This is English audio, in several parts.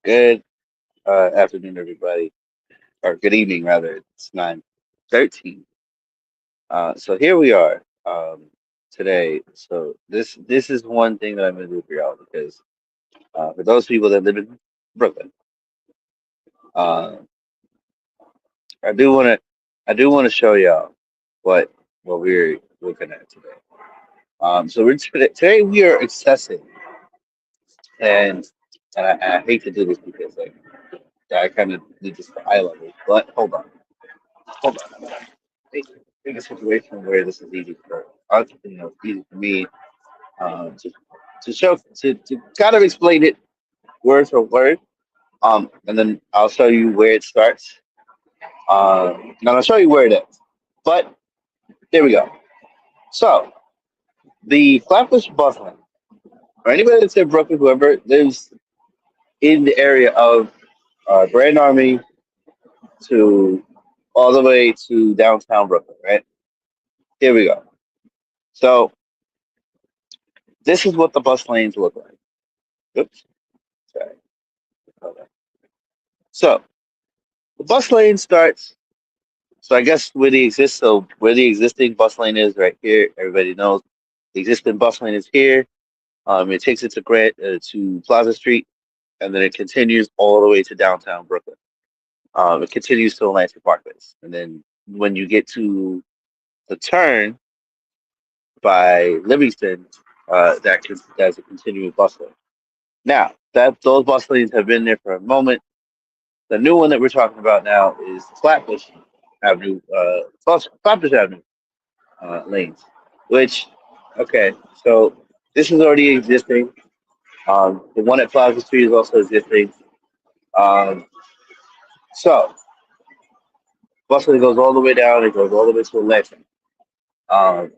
Good afternoon, everybody, or good evening, rather. It's 9:13. So here we are today. So this is one thing that I'm going to do for y'all because for those people that live in Brooklyn, uh, I do want to show y'all what we're looking at today. So today we are accessing, and I hate to do this because I kind of did this for eye level, but hold on. Think a situation where this is easy for us, easy for me um, to to kind of explain it word for word. And then I'll show you where it starts. And I'll show you where it ends. But there we go. So the Flatbush bus line, or anybody that's in Brooklyn, whoever lives in the area of Grand Army to all the way to downtown Brooklyn, right? Here we go. So this is what the bus lanes look like. Oops, sorry. Hold on. So the bus lane starts. So I guess where the existing bus lane is right here. Everybody knows the existing bus lane is here. It takes it to to Plaza Street, and then it continues all the way to downtown Brooklyn. It continues to Atlantic Parkways, and then when you get to the turn by Livingston, that's a continuing bus lane. Now that those bus lanes have been there for a moment, the new one that we're talking about now is Flatbush Avenue, Flatbush Avenue lanes, which, okay, so this is already existing. The one at Plaza Street is also existing. Um, so bus lane goes all the way down, it goes all the way to Election.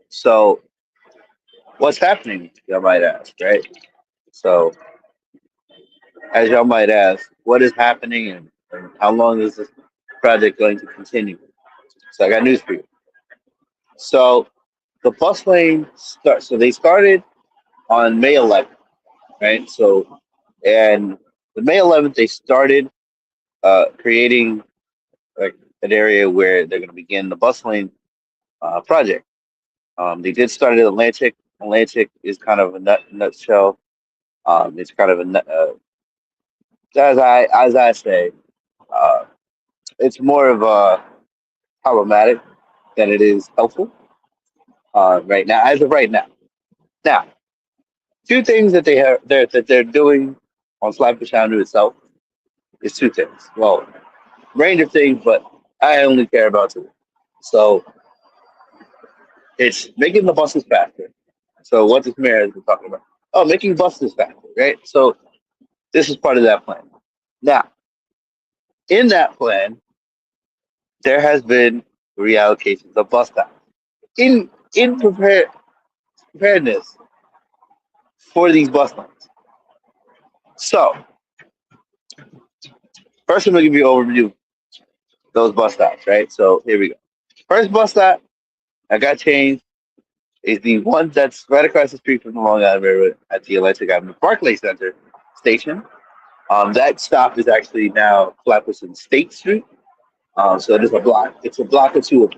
So what's happening, y'all might ask, right? So as y'all might ask, what is happening and how long is this project going to continue? So I got news for you. So the bus lane starts. So they started on May 11th, right? So and the May 11th they started creating like an area where they're going to begin the bus lane project. They did start at Atlantic. Atlantic is kind of a nutshell. It's kind of as I say, uh, it's more of a problematic than it is helpful right now. As of right now, now two things that they're doing on Flatbush Avenue itself is two things. Well, range of things, but I only care about two. So it's making the buses faster. So what this mayor has been talking about? Oh, making buses faster, right? So this is part of that plan. Now, in that plan, there has been reallocations of bus stops. In preparedness for these bus lines. So first, I'm gonna give you an overview of those bus stops, right? So here we go. First bus stop I got changed is the one that's right across the street from the Long Island Railroad at the Atlantic Avenue Barclay Center station. That stop is actually now Flatbush and State Street. So there's a block. It's a block or two.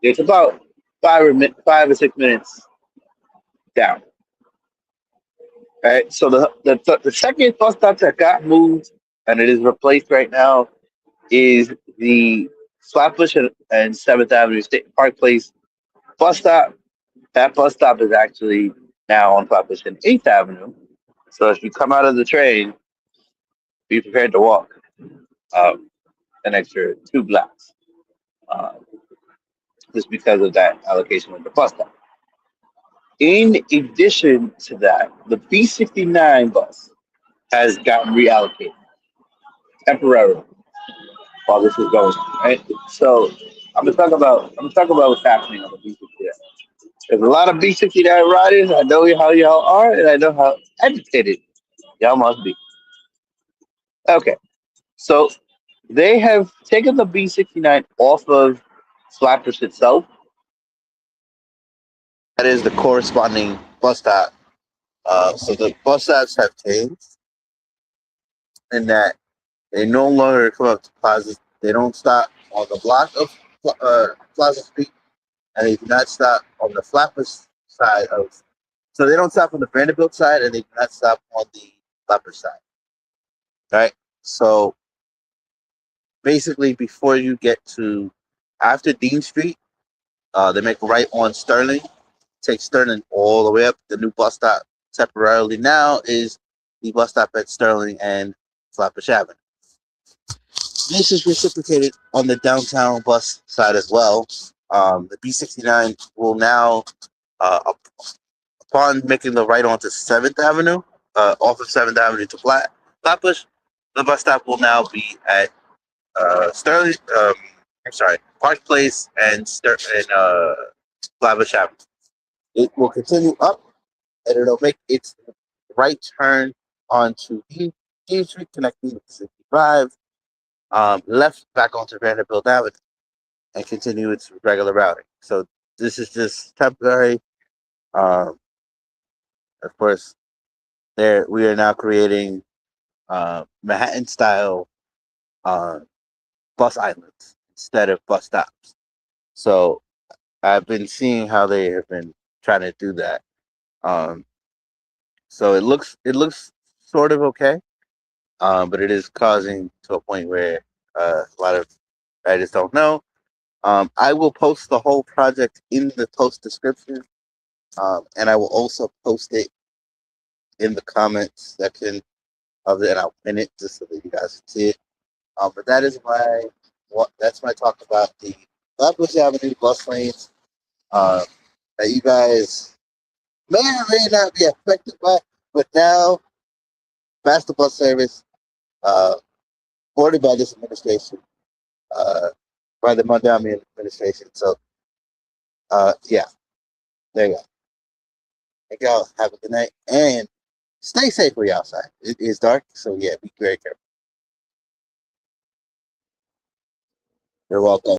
It's about 5 or 6 minutes down. Right. So the second bus stop that got moved and it is replaced right now is the Flatbush and Seventh Avenue State Park Place bus stop. That bus stop is actually now on Flatbush and Eighth Avenue. So if you come out of the train, be prepared to walk um, an extra 2 blocks, uh, just because of that allocation with the bus stop. In addition to that, the B69 bus has gotten reallocated temporarily while this is going on. Right? So I'm gonna talk about what's happening on the B69. There's a lot of B69 riders. I know how y'all are, and I know how agitated y'all must be. Okay, so they have taken the B69 off of Flatbush itself. That is the corresponding bus stop. So the bus stops have changed in that. They no longer come up to Plaza. They don't stop on the block of Plaza Street, and they do not stop on the Flatbush side of. So they don't stop on the Vanderbilt side, and they do not stop on the Flatbush side. Right. So basically, before you get to after Dean Street, they make a right on Sterling, take Sterling all the way up. The new bus stop temporarily now is the bus stop at Sterling and Flatbush Avenue. This is reciprocated on the downtown bus side as well. The B69 will now, upon making the right onto 7th Avenue, off of 7th Avenue to Flatbush, the bus stop will now be at Sterling, I'm sorry, Park Place and Flatbush Avenue. It will continue up and it'll make its right turn onto Dean Street, connecting with 65, left back onto Vanderbilt Avenue, and continue its regular routing. So this is just temporary. Um, of course, there we are now creating Manhattan style uh, bus islands instead of bus stops. So I've been seeing how they have been trying to do that. Um, so it looks sort of okay, but it is causing to a point where a lot of I just don't know. I will post the whole project in the post description, and I will also post it in the comments section of it, and I'll pin it just so that you guys can see it. But that is that's my talk about the Flatbush Avenue bus lanes that you guys may or may not be affected by, but now faster bus service uh, ordered by this administration, uh, by the Mondami administration. So yeah, there you go. Thank y'all. Have a good night and stay safely outside. It is dark, so yeah, be very careful. You're welcome.